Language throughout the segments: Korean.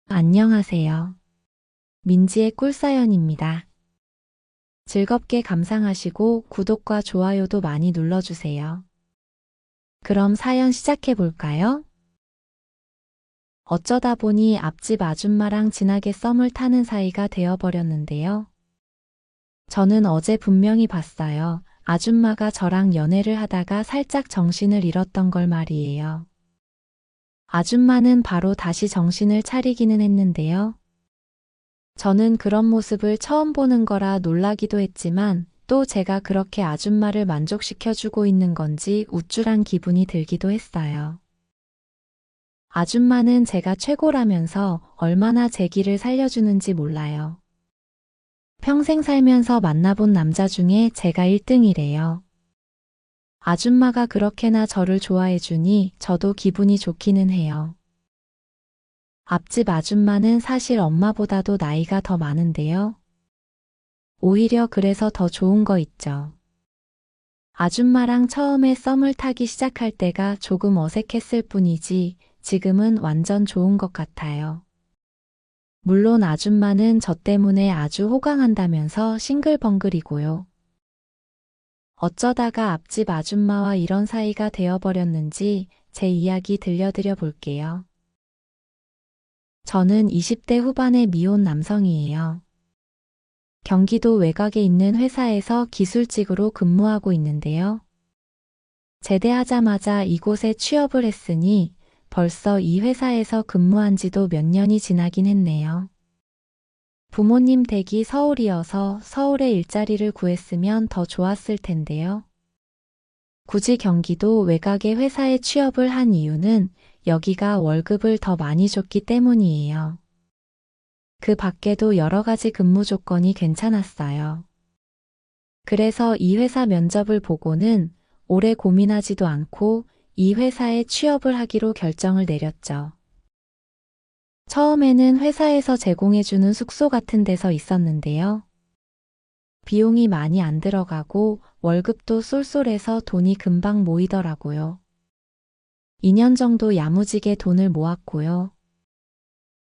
안녕하세요. 민지의 꿀사연입니다. 즐겁게 감상하시고 구독과 좋아요도 많이 눌러주세요. 그럼 사연 시작해 볼까요? 어쩌다 보니 앞집 아줌마랑 진하게 썸을 타는 사이가 되어버렸는데요. 저는 어제 분명히 봤어요. 아줌마가 저랑 연애를 하다가 살짝 정신을 잃었던 걸 말이에요. 아줌마는 바로 다시 정신을 차리기는 했는데요. 저는 그런 모습을 처음 보는 거라 놀라기도 했지만 또 제가 그렇게 아줌마를 만족시켜주고 있는 건지 우쭐한 기분이 들기도 했어요. 아줌마는 제가 최고라면서 얼마나 제 길을 살려주는지 몰라요. 평생 살면서 만나본 남자 중에 제가 1등이래요. 아줌마가 그렇게나 저를 좋아해주니 저도 기분이 좋기는 해요. 앞집 아줌마는 사실 엄마보다도 나이가 더 많은데요. 오히려 그래서 더 좋은 거 있죠. 아줌마랑 처음에 썸을 타기 시작할 때가 조금 어색했을 뿐이지 지금은 완전 좋은 것 같아요. 물론 아줌마는 저 때문에 아주 호강한다면서 싱글벙글이고요. 어쩌다가 앞집 아줌마와 이런 사이가 되어버렸는지 제 이야기 들려드려 볼게요. 저는 20대 후반의 미혼 남성이에요. 경기도 외곽에 있는 회사에서 기술직으로 근무하고 있는데요. 제대하자마자 이곳에 취업을 했으니 벌써 이 회사에서 근무한 지도 몇 년이 지나긴 했네요. 부모님 댁이 서울이어서 서울에 일자리를 구했으면 더 좋았을 텐데요. 굳이 경기도 외곽의 회사에 취업을 한 이유는 여기가 월급을 더 많이 줬기 때문이에요. 그 밖에도 여러 가지 근무 조건이 괜찮았어요. 그래서 이 회사 면접을 보고는 오래 고민하지도 않고 이 회사에 취업을 하기로 결정을 내렸죠. 처음에는 회사에서 제공해주는 숙소 같은 데서 있었는데요. 비용이 많이 안 들어가고 월급도 쏠쏠해서 돈이 금방 모이더라고요. 2년 정도 야무지게 돈을 모았고요.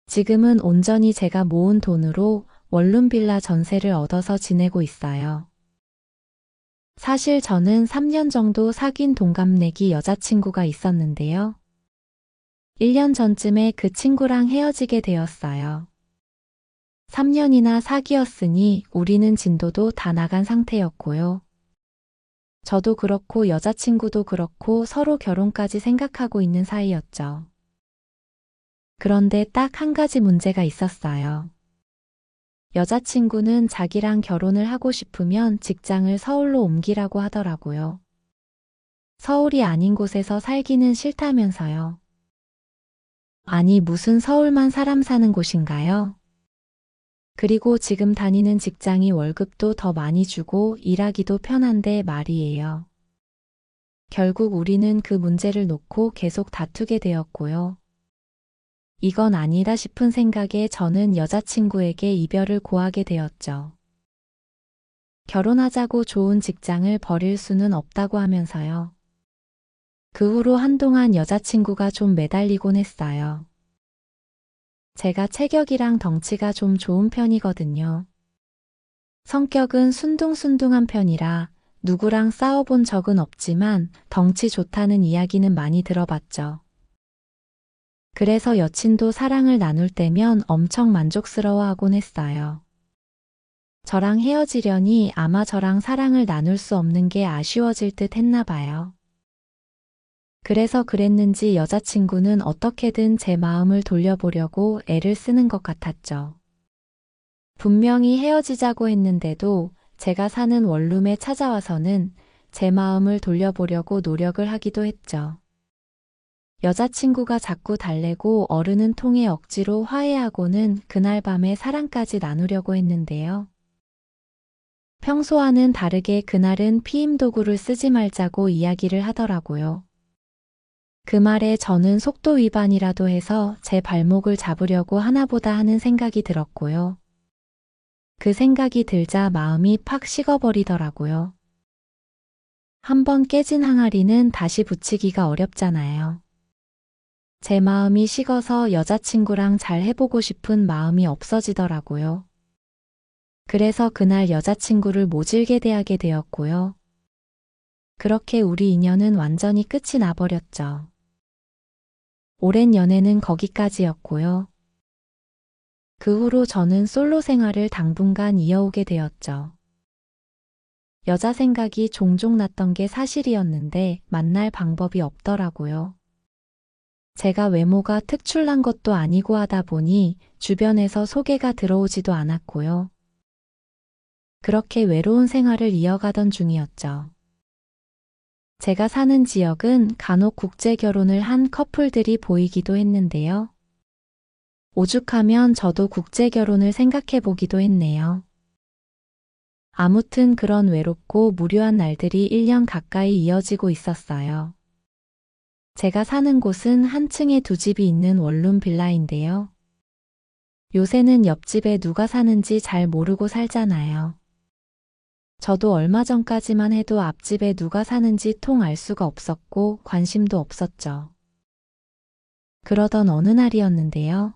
지금은 온전히 제가 모은 돈으로 원룸 빌라 전세를 얻어서 지내고 있어요. 사실 저는 3년 정도 사귄 동갑내기 여자친구가 있었는데요. 1년 전쯤에 그 친구랑 헤어지게 되었어요. 3년이나 사귀었으니 우리는 진도도 다 나간 상태였고요. 저도 그렇고 여자친구도 그렇고 서로 결혼까지 생각하고 있는 사이였죠. 그런데 딱 한 가지 문제가 있었어요. 여자친구는 자기랑 결혼을 하고 싶으면 직장을 서울로 옮기라고 하더라고요. 서울이 아닌 곳에서 살기는 싫다면서요. 아니, 무슨 서울만 사람 사는 곳인가요? 그리고 지금 다니는 직장이 월급도 더 많이 주고 일하기도 편한데 말이에요. 결국 우리는 그 문제를 놓고 계속 다투게 되었고요. 이건 아니다 싶은 생각에 저는 여자친구에게 이별을 고하게 되었죠. 결혼하자고 좋은 직장을 버릴 수는 없다고 하면서요. 그 후로 한동안 여자친구가 좀 매달리곤 했어요. 제가 체격이랑 덩치가 좀 좋은 편이거든요. 성격은 순둥순둥한 편이라 누구랑 싸워본 적은 없지만 덩치 좋다는 이야기는 많이 들어봤죠. 그래서 여친도 사랑을 나눌 때면 엄청 만족스러워하곤 했어요. 저랑 헤어지려니 아마 저랑 사랑을 나눌 수 없는 게 아쉬워질 듯 했나 봐요. 그래서 그랬는지 여자친구는 어떻게든 제 마음을 돌려보려고 애를 쓰는 것 같았죠. 분명히 헤어지자고 했는데도 제가 사는 원룸에 찾아와서는 제 마음을 돌려보려고 노력을 하기도 했죠. 여자친구가 자꾸 달래고 어른은 통해 억지로 화해하고는 그날 밤에 사랑까지 나누려고 했는데요. 평소와는 다르게 그날은 피임 도구를 쓰지 말자고 이야기를 하더라고요. 그 말에 저는 속도 위반이라도 해서 제 발목을 잡으려고 하나보다 하는 생각이 들었고요. 그 생각이 들자 마음이 팍 식어버리더라고요. 한번 깨진 항아리는 다시 붙이기가 어렵잖아요. 제 마음이 식어서 여자친구랑 잘 해보고 싶은 마음이 없어지더라고요. 그래서 그날 여자친구를 모질게 대하게 되었고요. 그렇게 우리 인연은 완전히 끝이 나버렸죠. 오랜 연애는 거기까지였고요. 그 후로 저는 솔로 생활을 당분간 이어오게 되었죠. 여자 생각이 종종 났던 게 사실이었는데 만날 방법이 없더라고요. 제가 외모가 특출난 것도 아니고 하다 보니 주변에서 소개가 들어오지도 않았고요. 그렇게 외로운 생활을 이어가던 중이었죠. 제가 사는 지역은 간혹 국제 결혼을 한 커플들이 보이기도 했는데요. 오죽하면 저도 국제 결혼을 생각해 보기도 했네요. 아무튼 그런 외롭고 무료한 날들이 1년 가까이 이어지고 있었어요. 제가 사는 곳은 한 층에 두 집이 있는 원룸 빌라인데요. 요새는 옆집에 누가 사는지 잘 모르고 살잖아요. 저도 얼마 전까지만 해도 앞집에 누가 사는지 통 알 수가 없었고 관심도 없었죠. 그러던 어느 날이었는데요.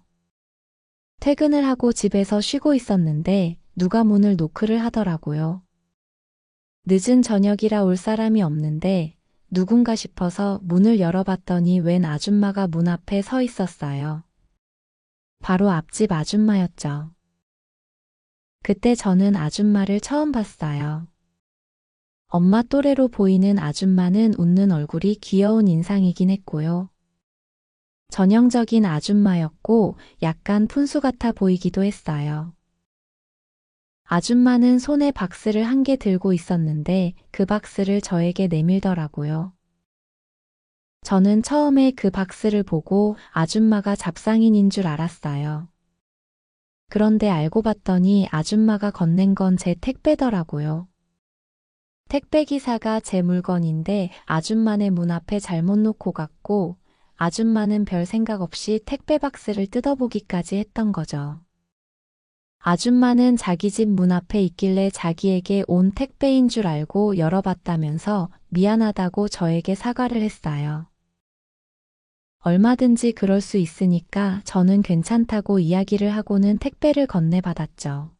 퇴근을 하고 집에서 쉬고 있었는데 누가 문을 노크를 하더라고요. 늦은 저녁이라 올 사람이 없는데 누군가 싶어서 문을 열어봤더니 웬 아줌마가 문 앞에 서 있었어요. 바로 앞집 아줌마였죠. 그때 저는 아줌마를 처음 봤어요. 엄마 또래로 보이는 아줌마는 웃는 얼굴이 귀여운 인상이긴 했고요. 전형적인 아줌마였고 약간 푼수 같아 보이기도 했어요. 아줌마는 손에 박스를 한 개 들고 있었는데 그 박스를 저에게 내밀더라고요. 저는 처음에 그 박스를 보고 아줌마가 잡상인인 줄 알았어요. 그런데 알고 봤더니 아줌마가 건넨 건 제 택배더라고요. 택배 기사가 제 물건인데 아줌마네 문 앞에 잘못 놓고 갔고 아줌마는 별 생각 없이 택배 박스를 뜯어보기까지 했던 거죠. 아줌마는 자기 집 문 앞에 있길래 자기에게 온 택배인 줄 알고 열어봤다면서 미안하다고 저에게 사과를 했어요. 얼마든지 그럴 수 있으니까 저는 괜찮다고 이야기를 하고는 택배를 건네받았죠.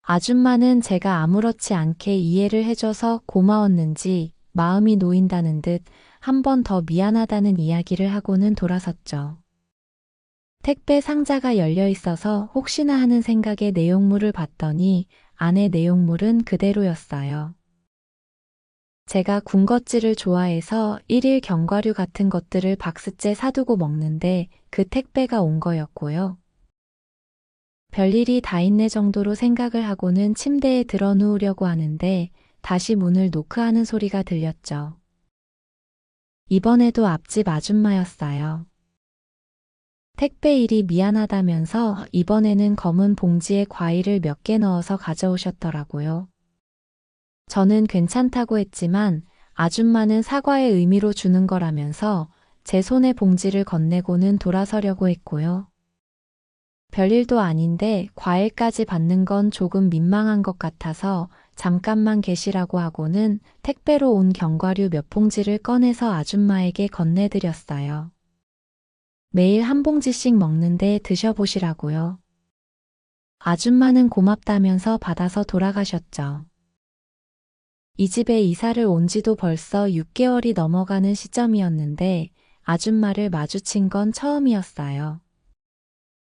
아줌마는 제가 아무렇지 않게 이해를 해줘서 고마웠는지 마음이 놓인다는 듯 한 번 더 미안하다는 이야기를 하고는 돌아섰죠. 택배 상자가 열려 있어서 혹시나 하는 생각에 내용물을 봤더니 안에 내용물은 그대로였어요. 제가 군것질을 좋아해서 일일 견과류 같은 것들을 박스째 사두고 먹는데 그 택배가 온 거였고요. 별일이 다 있네 정도로 생각을 하고는 침대에 들어 누우려고 하는데 다시 문을 노크하는 소리가 들렸죠. 이번에도 앞집 아줌마였어요. 택배 일이 미안하다면서 이번에는 검은 봉지에 과일을 몇 개 넣어서 가져오셨더라고요. 저는 괜찮다고 했지만 아줌마는 사과의 의미로 주는 거라면서 제 손에 봉지를 건네고는 돌아서려고 했고요. 별일도 아닌데 과일까지 받는 건 조금 민망한 것 같아서 잠깐만 계시라고 하고는 택배로 온 견과류 몇 봉지를 꺼내서 아줌마에게 건네드렸어요. 매일 한 봉지씩 먹는데 드셔보시라고요. 아줌마는 고맙다면서 받아서 돌아가셨죠. 이 집에 이사를 온 지도 벌써 6개월이 넘어가는 시점이었는데 아줌마를 마주친 건 처음이었어요.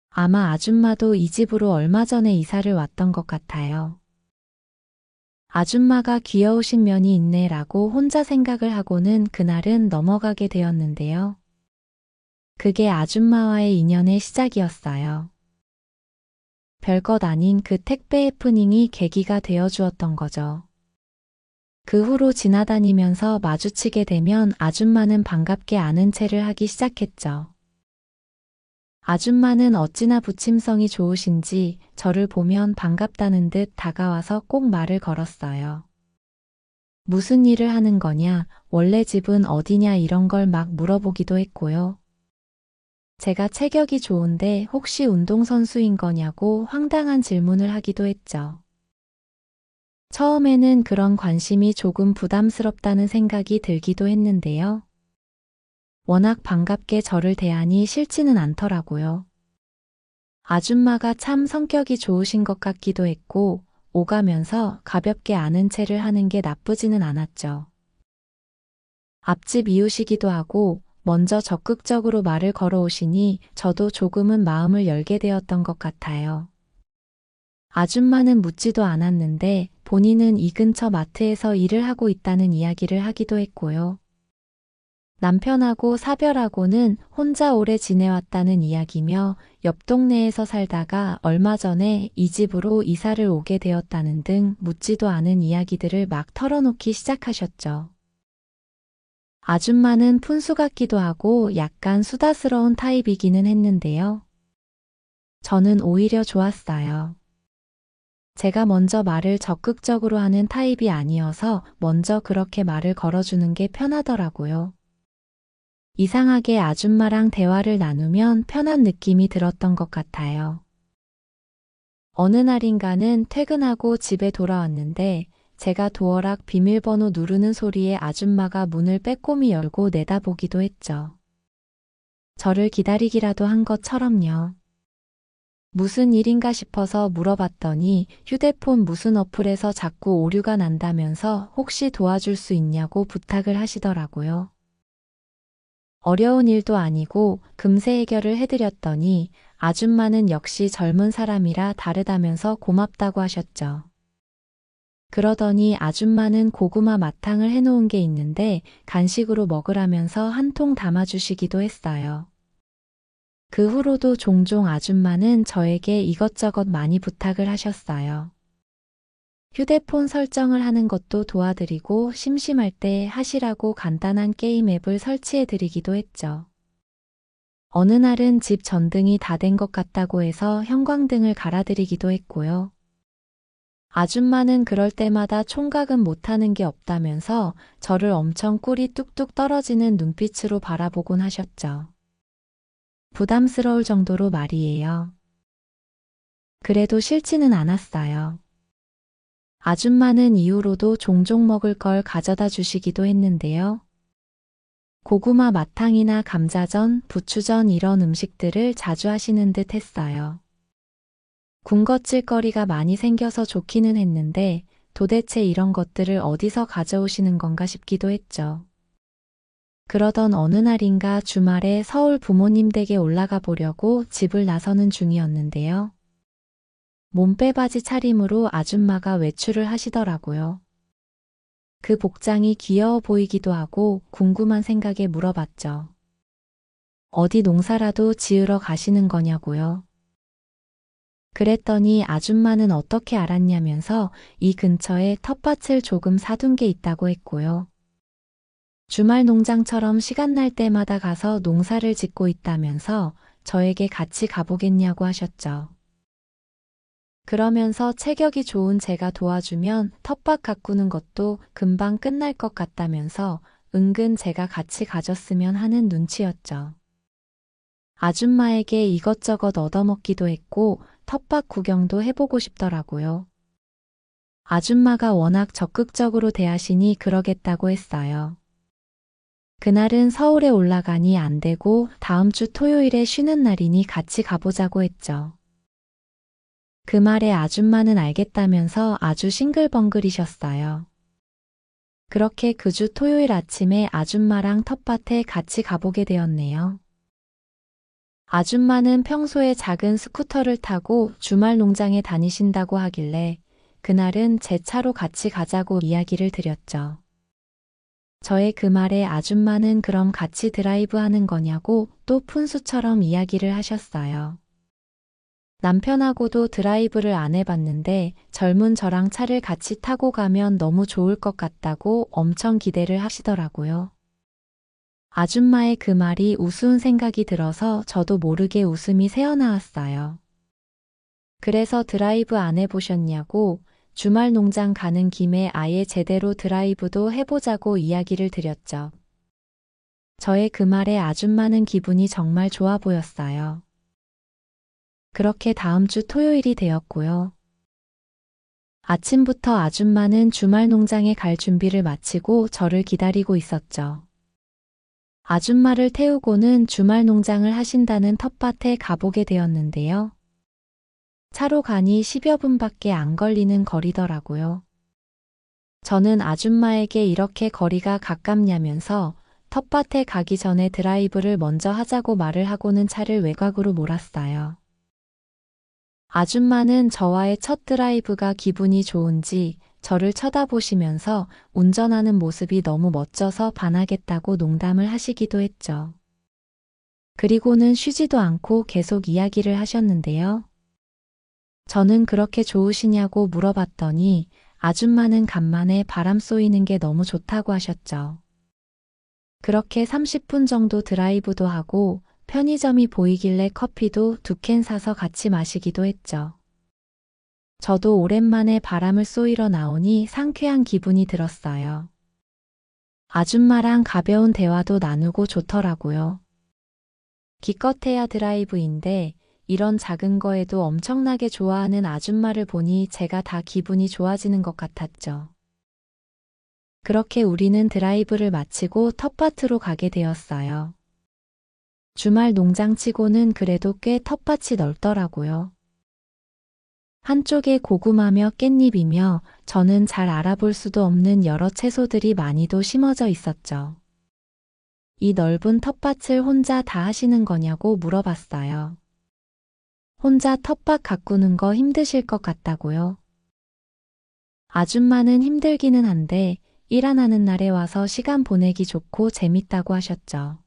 아마 아줌마도 이 집으로 얼마 전에 이사를 왔던 것 같아요. 아줌마가 귀여우신 면이 있네라고 혼자 생각을 하고는 그날은 넘어가게 되었는데요. 그게 아줌마와의 인연의 시작이었어요. 별것 아닌 그 택배 해프닝이 계기가 되어 주었던 거죠. 그 후로 지나다니면서 마주치게 되면 아줌마는 반갑게 아는 체를 하기 시작했죠. 아줌마는 어찌나 부침성이 좋으신지 저를 보면 반갑다는 듯 다가와서 꼭 말을 걸었어요. 무슨 일을 하는 거냐, 원래 집은 어디냐 이런 걸 막 물어보기도 했고요. 제가 체격이 좋은데 혹시 운동선수인 거냐고 황당한 질문을 하기도 했죠. 처음에는 그런 관심이 조금 부담스럽다는 생각이 들기도 했는데요. 워낙 반갑게 저를 대하니 싫지는 않더라고요. 아줌마가 참 성격이 좋으신 것 같기도 했고, 오가면서 가볍게 아는 체를 하는 게 나쁘지는 않았죠. 앞집 이웃이기도 하고, 먼저 적극적으로 말을 걸어오시니 저도 조금은 마음을 열게 되었던 것 같아요. 아줌마는 묻지도 않았는데 본인은 이 근처 마트에서 일을 하고 있다는 이야기를 하기도 했고요. 남편하고 사별하고는 혼자 오래 지내왔다는 이야기며 옆 동네에서 살다가 얼마 전에 이 집으로 이사를 오게 되었다는 등 묻지도 않은 이야기들을 막 털어놓기 시작하셨죠. 아줌마는 푼수 같기도 하고 약간 수다스러운 타입이기는 했는데요. 저는 오히려 좋았어요. 제가 먼저 말을 적극적으로 하는 타입이 아니어서 먼저 그렇게 말을 걸어주는 게 편하더라고요. 이상하게 아줌마랑 대화를 나누면 편한 느낌이 들었던 것 같아요. 어느 날인가는 퇴근하고 집에 돌아왔는데 제가 도어락 비밀번호 누르는 소리에 아줌마가 문을 빼꼼히 열고 내다보기도 했죠. 저를 기다리기라도 한 것처럼요. 무슨 일인가 싶어서 물어봤더니 휴대폰 무슨 어플에서 자꾸 오류가 난다면서 혹시 도와줄 수 있냐고 부탁을 하시더라고요. 어려운 일도 아니고 금세 해결을 해드렸더니 아줌마는 역시 젊은 사람이라 다르다면서 고맙다고 하셨죠. 그러더니 아줌마는 고구마 마탕을 해놓은 게 있는데 간식으로 먹으라면서 한 통 담아주시기도 했어요. 그 후로도 종종 아줌마는 저에게 이것저것 많이 부탁을 하셨어요. 휴대폰 설정을 하는 것도 도와드리고 심심할 때 하시라고 간단한 게임 앱을 설치해드리기도 했죠. 어느 날은 집 전등이 다 된 것 같다고 해서 형광등을 갈아드리기도 했고요. 아줌마는 그럴 때마다 총각은 못하는 게 없다면서 저를 엄청 꿀이 뚝뚝 떨어지는 눈빛으로 바라보곤 하셨죠. 부담스러울 정도로 말이에요. 그래도 싫지는 않았어요. 아줌마는 이후로도 종종 먹을 걸 가져다 주시기도 했는데요. 고구마 마탕이나 감자전, 부추전 이런 음식들을 자주 하시는 듯 했어요. 군것질거리가 많이 생겨서 좋기는 했는데 도대체 이런 것들을 어디서 가져오시는 건가 싶기도 했죠. 그러던 어느 날인가 주말에 서울 부모님 댁에 올라가 보려고 집을 나서는 중이었는데요. 몸빼바지 차림으로 아줌마가 외출을 하시더라고요. 그 복장이 귀여워 보이기도 하고 궁금한 생각에 물어봤죠. 어디 농사라도 지으러 가시는 거냐고요. 그랬더니 아줌마는 어떻게 알았냐면서 이 근처에 텃밭을 조금 사둔 게 있다고 했고요. 주말 농장처럼 시간 날 때마다 가서 농사를 짓고 있다면서 저에게 같이 가보겠냐고 하셨죠. 그러면서 체격이 좋은 제가 도와주면 텃밭 가꾸는 것도 금방 끝날 것 같다면서 은근 제가 같이 가졌으면 하는 눈치였죠. 아줌마에게 이것저것 얻어먹기도 했고 텃밭 구경도 해보고 싶더라고요. 아줌마가 워낙 적극적으로 대하시니 그러겠다고 했어요. 그날은 서울에 올라가니 안 되고 다음 주 토요일에 쉬는 날이니 같이 가보자고 했죠. 그 말에 아줌마는 알겠다면서 아주 싱글벙글이셨어요. 그렇게 그 주 토요일 아침에 아줌마랑 텃밭에 같이 가보게 되었네요. 아줌마는 평소에 작은 스쿠터를 타고 주말 농장에 다니신다고 하길래 그날은 제 차로 같이 가자고 이야기를 드렸죠. 저의 그 말에 아줌마는 그럼 같이 드라이브 하는 거냐고 또 푼수처럼 이야기를 하셨어요. 남편하고도 드라이브를 안 해봤는데 젊은 저랑 차를 같이 타고 가면 너무 좋을 것 같다고 엄청 기대를 하시더라고요. 아줌마의 그 말이 우스운 생각이 들어서 저도 모르게 웃음이 새어나왔어요. 그래서 드라이브 안 해보셨냐고 주말 농장 가는 김에 아예 제대로 드라이브도 해보자고 이야기를 드렸죠. 저의 그 말에 아줌마는 기분이 정말 좋아 보였어요. 그렇게 다음 주 토요일이 되었고요. 아침부터 아줌마는 주말 농장에 갈 준비를 마치고 저를 기다리고 있었죠. 아줌마를 태우고는 주말 농장을 하신다는 텃밭에 가보게 되었는데요. 차로 가니 10여 분밖에 안 걸리는 거리더라고요. 저는 아줌마에게 이렇게 거리가 가깝냐면서 텃밭에 가기 전에 드라이브를 먼저 하자고 말을 하고는 차를 외곽으로 몰았어요. 아줌마는 저와의 첫 드라이브가 기분이 좋은지 저를 쳐다보시면서 운전하는 모습이 너무 멋져서 반하겠다고 농담을 하시기도 했죠. 그리고는 쉬지도 않고 계속 이야기를 하셨는데요. 저는 그렇게 좋으시냐고 물어봤더니 아줌마는 간만에 바람 쏘이는 게 너무 좋다고 하셨죠. 그렇게 30분 정도 드라이브도 하고 편의점이 보이길래 커피도 2캔 사서 같이 마시기도 했죠. 저도 오랜만에 바람을 쏘이러 나오니 상쾌한 기분이 들었어요. 아줌마랑 가벼운 대화도 나누고 좋더라고요. 기껏해야 드라이브인데 이런 작은 거에도 엄청나게 좋아하는 아줌마를 보니 제가 다 기분이 좋아지는 것 같았죠. 그렇게 우리는 드라이브를 마치고 텃밭으로 가게 되었어요. 주말 농장치고는 그래도 꽤 텃밭이 넓더라고요. 한쪽에 고구마며 깻잎이며 저는 잘 알아볼 수도 없는 여러 채소들이 많이도 심어져 있었죠. 이 넓은 텃밭을 혼자 다 하시는 거냐고 물어봤어요. 혼자 텃밭 가꾸는 거 힘드실 것 같다고요. 아줌마는 힘들기는 한데 일 안 하는 날에 와서 시간 보내기 좋고 재밌다고 하셨죠.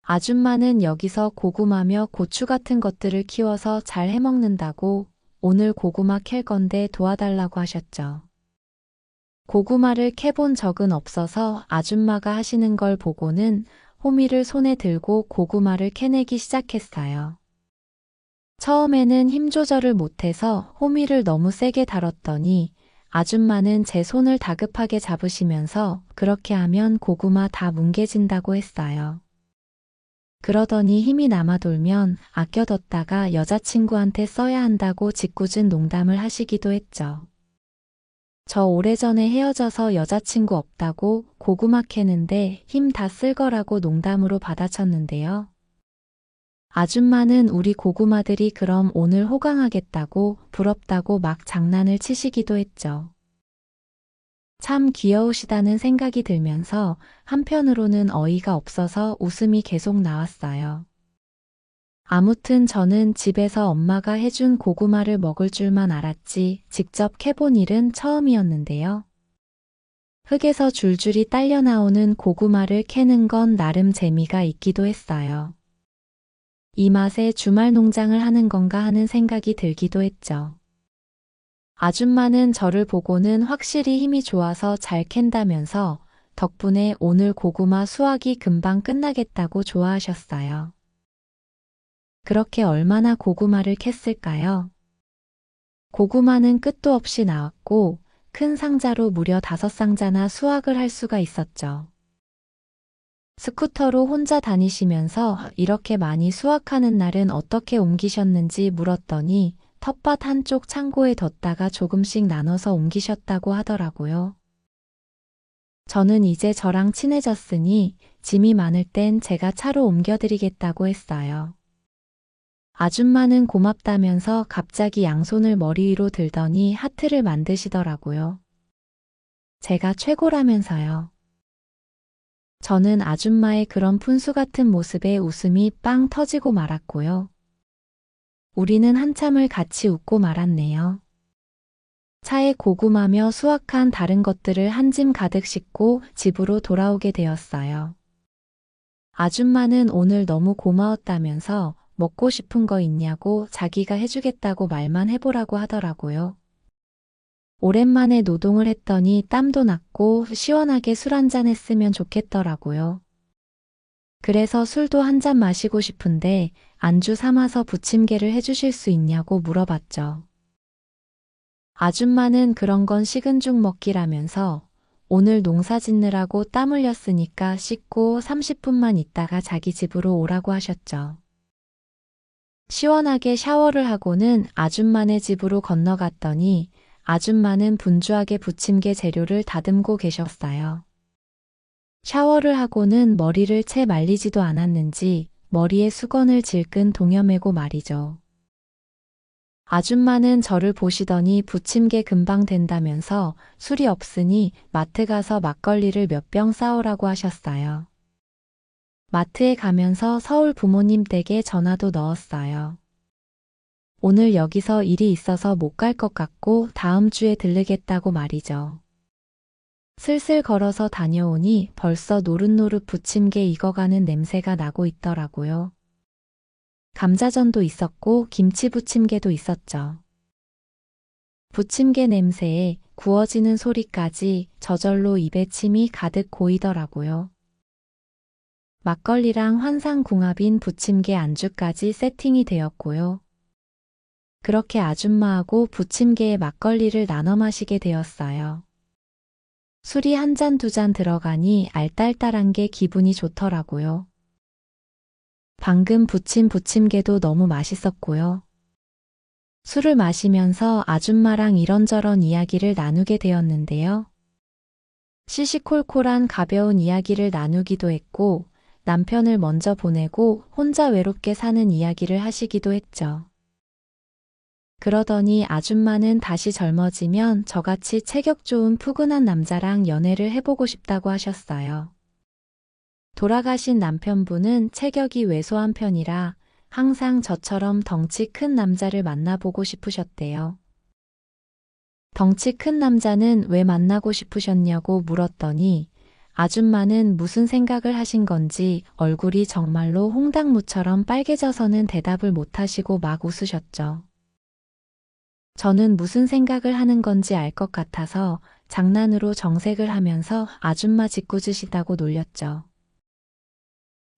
아줌마는 여기서 고구마며 고추 같은 것들을 키워서 잘 해먹는다고 오늘 고구마 캘 건데 도와달라고 하셨죠. 고구마를 캐본 적은 없어서 아줌마가 하시는 걸 보고는 호미를 손에 들고 고구마를 캐내기 시작했어요. 처음에는 힘 조절을 못해서 호미를 너무 세게 다뤘더니 아줌마는 제 손을 다급하게 잡으시면서 그렇게 하면 고구마 다 뭉개진다고 했어요. 그러더니 힘이 남아돌면 아껴뒀다가 여자친구한테 써야 한다고 짓궂은 농담을 하시기도 했죠. 저 오래전에 헤어져서 여자친구 없다고 고구마 캐는데 힘 다 쓸 거라고 농담으로 받아쳤는데요. 아줌마는 우리 고구마들이 그럼 오늘 호강하겠다고 부럽다고 막 장난을 치시기도 했죠. 참 귀여우시다는 생각이 들면서 한편으로는 어이가 없어서 웃음이 계속 나왔어요. 아무튼 저는 집에서 엄마가 해준 고구마를 먹을 줄만 알았지 직접 캐본 일은 처음이었는데요. 흙에서 줄줄이 딸려 나오는 고구마를 캐는 건 나름 재미가 있기도 했어요. 이 맛에 주말 농장을 하는 건가 하는 생각이 들기도 했죠. 아줌마는 저를 보고는 확실히 힘이 좋아서 잘 캔다면서 덕분에 오늘 고구마 수확이 금방 끝나겠다고 좋아하셨어요. 그렇게 얼마나 고구마를 캤을까요? 고구마는 끝도 없이 나왔고 큰 상자로 무려 5상자나 수확을 할 수가 있었죠. 스쿠터로 혼자 다니시면서 이렇게 많이 수확하는 날은 어떻게 옮기셨는지 물었더니 텃밭 한쪽 창고에 뒀다가 조금씩 나눠서 옮기셨다고 하더라고요. 저는 이제 저랑 친해졌으니 짐이 많을 땐 제가 차로 옮겨드리겠다고 했어요. 아줌마는 고맙다면서 갑자기 양손을 머리 위로 들더니 하트를 만드시더라고요. 제가 최고라면서요. 저는 아줌마의 그런 푼수 같은 모습에 웃음이 빵 터지고 말았고요. 우리는 한참을 같이 웃고 말았네요. 차에 고구마며 수확한 다른 것들을 한 짐 가득 싣고 집으로 돌아오게 되었어요. 아줌마는 오늘 너무 고마웠다면서 먹고 싶은 거 있냐고 자기가 해주겠다고 말만 해보라고 하더라고요. 오랜만에 노동을 했더니 땀도 났고 시원하게 술 한잔 했으면 좋겠더라고요. 그래서 술도 한 잔 마시고 싶은데 안주 삼아서 부침개를 해주실 수 있냐고 물어봤죠. 아줌마는 그런 건 식은 죽 먹기라면서 오늘 농사 짓느라고 땀 흘렸으니까 씻고 30분만 있다가 자기 집으로 오라고 하셨죠. 시원하게 샤워를 하고는 아줌마네 집으로 건너갔더니 아줌마는 분주하게 부침개 재료를 다듬고 계셨어요. 샤워를 하고는 머리를 채 말리지도 않았는지 머리에 수건을 질끈 동여매고 말이죠. 아줌마는 저를 보시더니 부침개 금방 된다면서 술이 없으니 마트 가서 막걸리를 몇 병 싸오라고 하셨어요. 마트에 가면서 서울 부모님 댁에 전화도 넣었어요. 오늘 여기서 일이 있어서 못 갈 것 같고 다음 주에 들르겠다고 말이죠. 슬슬 걸어서 다녀오니 벌써 노릇노릇 부침개 익어가는 냄새가 나고 있더라고요. 감자전도 있었고 김치 부침개도 있었죠. 부침개 냄새에 구워지는 소리까지 저절로 입에 침이 가득 고이더라고요. 막걸리랑 환상궁합인 부침개 안주까지 세팅이 되었고요. 그렇게 아줌마하고 부침개에 막걸리를 나눠 마시게 되었어요. 술이 한 잔 두 잔 들어가니 알딸딸한 게 기분이 좋더라고요. 방금 부친 부침개도 너무 맛있었고요. 술을 마시면서 아줌마랑 이런저런 이야기를 나누게 되었는데요. 시시콜콜한 가벼운 이야기를 나누기도 했고 남편을 먼저 보내고 혼자 외롭게 사는 이야기를 하시기도 했죠. 그러더니 아줌마는 다시 젊어지면 저같이 체격 좋은 푸근한 남자랑 연애를 해보고 싶다고 하셨어요. 돌아가신 남편분은 체격이 왜소한 편이라 항상 저처럼 덩치 큰 남자를 만나보고 싶으셨대요. 덩치 큰 남자는 왜 만나고 싶으셨냐고 물었더니 아줌마는 무슨 생각을 하신 건지 얼굴이 정말로 홍당무처럼 빨개져서는 대답을 못하시고 막 웃으셨죠. 저는 무슨 생각을 하는 건지 알 것 같아서 장난으로 정색을 하면서 아줌마 짓궂으시다고 놀렸죠.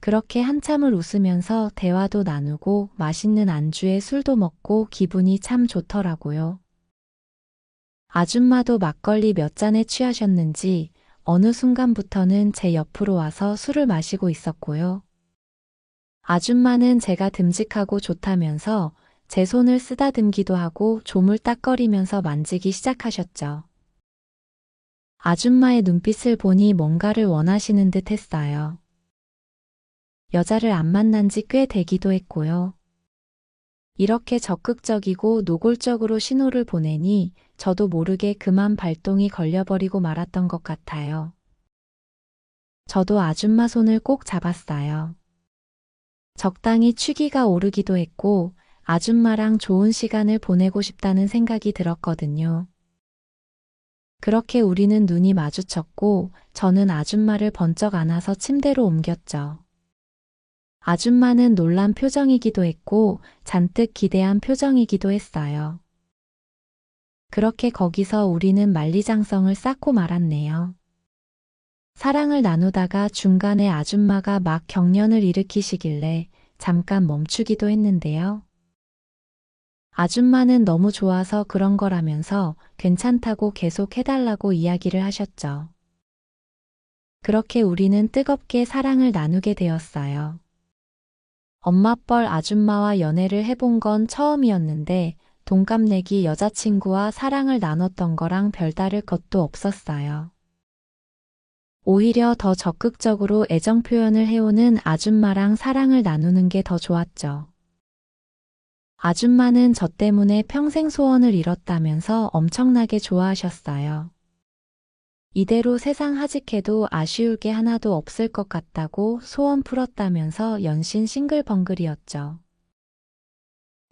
그렇게 한참을 웃으면서 대화도 나누고 맛있는 안주에 술도 먹고 기분이 참 좋더라고요. 아줌마도 막걸리 몇 잔에 취하셨는지 어느 순간부터는 제 옆으로 와서 술을 마시고 있었고요. 아줌마는 제가 듬직하고 좋다면서 제 손을 쓰다듬기도 하고 조물딱거리면서 만지기 시작하셨죠. 아줌마의 눈빛을 보니 뭔가를 원하시는 듯 했어요. 여자를 안 만난 지 꽤 되기도 했고요. 이렇게 적극적이고 노골적으로 신호를 보내니 저도 모르게 그만 발동이 걸려버리고 말았던 것 같아요. 저도 아줌마 손을 꼭 잡았어요. 적당히 취기가 오르기도 했고 아줌마랑 좋은 시간을 보내고 싶다는 생각이 들었거든요. 그렇게 우리는 눈이 마주쳤고 저는 아줌마를 번쩍 안아서 침대로 옮겼죠. 아줌마는 놀란 표정이기도 했고 잔뜩 기대한 표정이기도 했어요. 그렇게 거기서 우리는 만리장성을 쌓고 말았네요. 사랑을 나누다가 중간에 아줌마가 막 경련을 일으키시길래 잠깐 멈추기도 했는데요. 아줌마는 너무 좋아서 그런 거라면서 괜찮다고 계속 해달라고 이야기를 하셨죠. 그렇게 우리는 뜨겁게 사랑을 나누게 되었어요. 엄마뻘 아줌마와 연애를 해본 건 처음이었는데 동갑내기 여자친구와 사랑을 나눴던 거랑 별다를 것도 없었어요. 오히려 더 적극적으로 애정 표현을 해오는 아줌마랑 사랑을 나누는 게 더 좋았죠. 아줌마는 저 때문에 평생 소원을 이뤘다면서 엄청나게 좋아하셨어요. 이대로 세상 하직해도 아쉬울 게 하나도 없을 것 같다고 소원 풀었다면서 연신 싱글벙글이었죠.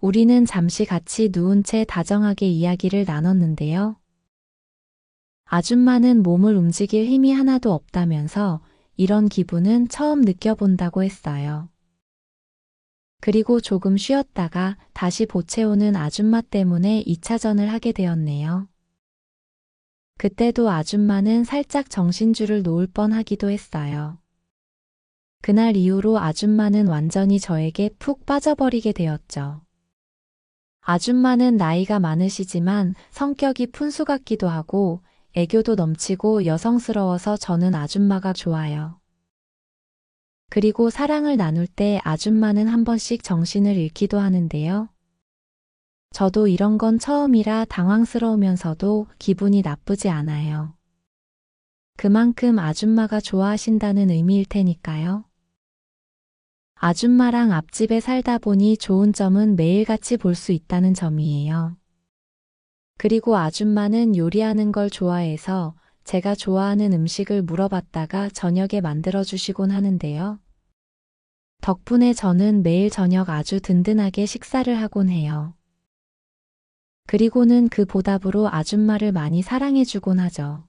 우리는 잠시 같이 누운 채 다정하게 이야기를 나눴는데요. 아줌마는 몸을 움직일 힘이 하나도 없다면서 이런 기분은 처음 느껴본다고 했어요. 그리고 조금 쉬었다가 다시 보채오는 아줌마 때문에 2차전을 하게 되었네요. 그때도 아줌마는 살짝 정신줄을 놓을 뻔하기도 했어요. 그날 이후로 아줌마는 완전히 저에게 푹 빠져버리게 되었죠. 아줌마는 나이가 많으시지만 성격이 푼수 같기도 하고 애교도 넘치고 여성스러워서 저는 아줌마가 좋아요. 그리고 사랑을 나눌 때 아줌마는 한 번씩 정신을 잃기도 하는데요. 저도 이런 건 처음이라 당황스러우면서도 기분이 나쁘지 않아요. 그만큼 아줌마가 좋아하신다는 의미일 테니까요. 아줌마랑 앞집에 살다 보니 좋은 점은 매일같이 볼 수 있다는 점이에요. 그리고 아줌마는 요리하는 걸 좋아해서 제가 좋아하는 음식을 물어봤다가 저녁에 만들어주시곤 하는데요. 덕분에 저는 매일 저녁 아주 든든하게 식사를 하곤 해요. 그리고는 그 보답으로 아줌마를 많이 사랑해주곤 하죠.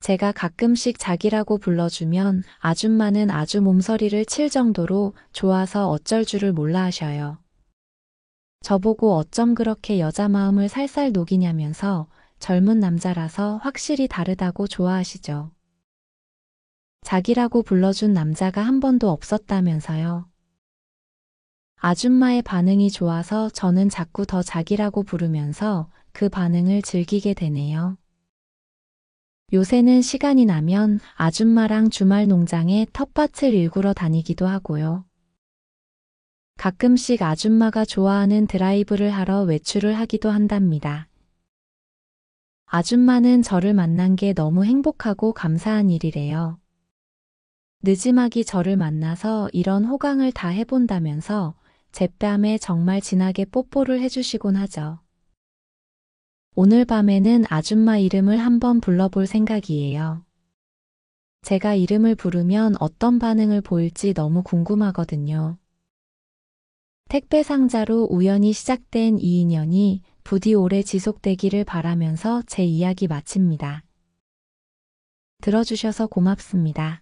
제가 가끔씩 자기라고 불러주면 아줌마는 아주 몸서리를 칠 정도로 좋아서 어쩔 줄을 몰라 하셔요. 저보고 어쩜 그렇게 여자 마음을 살살 녹이냐면서 젊은 남자라서 확실히 다르다고 좋아하시죠. 자기라고 불러준 남자가 한 번도 없었다면서요. 아줌마의 반응이 좋아서 저는 자꾸 더 자기라고 부르면서 그 반응을 즐기게 되네요. 요새는 시간이 나면 아줌마랑 주말 농장에 텃밭을 일구러 다니기도 하고요. 가끔씩 아줌마가 좋아하는 드라이브를 하러 외출을 하기도 한답니다. 아줌마는 저를 만난 게 너무 행복하고 감사한 일이래요. 늦지막이 저를 만나서 이런 호강을 다 해본다면서 제 뺨에 정말 진하게 뽀뽀를 해주시곤 하죠. 오늘 밤에는 아줌마 이름을 한번 불러볼 생각이에요. 제가 이름을 부르면 어떤 반응을 보일지 너무 궁금하거든요. 택배 상자로 우연히 시작된 이 인연이 부디 오래 지속되기를 바라면서 제 이야기 마칩니다. 들어주셔서 고맙습니다.